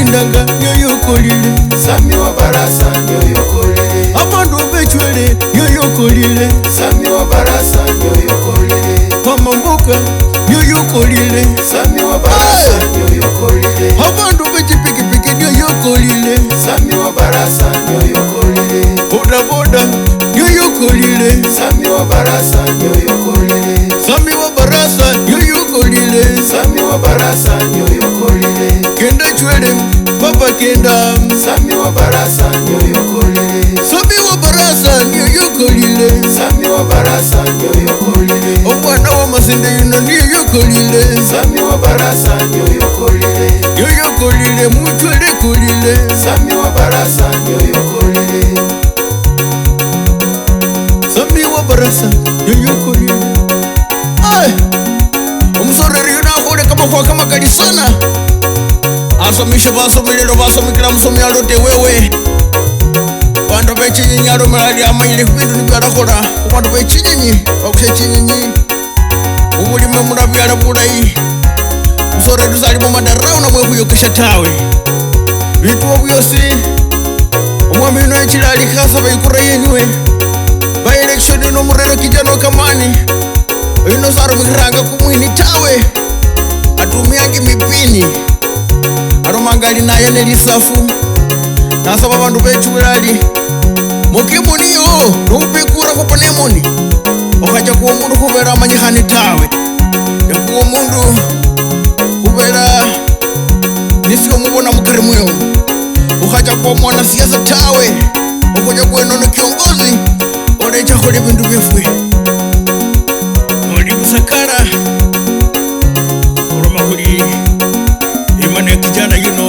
Bendanga yoyokolile Sami wa barasa yoyokolile Abandu bechwele yoyokolile Sami wa barasa yoyokolile Pamamboka yoyokolile Sami wa barasa yoyokolile Abandu bechipikipiki yoyokolile Sami wa barasa yoyokolile Boda boda yoyokolile Sami wa barasa yoyokolile Sami wa barasa yoyokolile Sami wa barasa yoyokolile Kenda chwele papa kenda Sami wa barasa yoyokolile Sami wa barasa yoyokolile Sami wa barasa yoyokolile Omwana wa masende yuno yoyokolile Sami wa barasa yoyokolile yoyokolile muchwele kolile Sami wa barasa yoyokolile Sami wa barasa yoyokolile Umusoreri yunakole kama kwa kama kali sana Asomishe basomelelo basomikila musomi alote wewe Bandu bechinyinyi alomelali amanyile kubindu nibyalakola Bandu bechinyinyi bakushe chinyinyi Ubulime mulabyala bulayi Musoreri salimo madarau na mwekuyokesha tawe Bituwa buyosi Omwami yuno echilali kasa bayikura yenywe Ba election yuno murero kijano kamani Yuno saro mikiranga kumwini tawe Atumiangi mipini Aromangali naye nelisafu Nasaba bandu bechuwelali Mukimuni yo Nupikura kuponemuni Okaja kuwa mundu kubela amanyikani tawe Yakuwa mundu kubela Nisio mubona mukarimu yo Okaja kuwa mwana siyasa tawe Okaja kuwa nono kiongozi Odecha kule bindu bifwe Oli busakara Uroma kuli Imane kijana yuno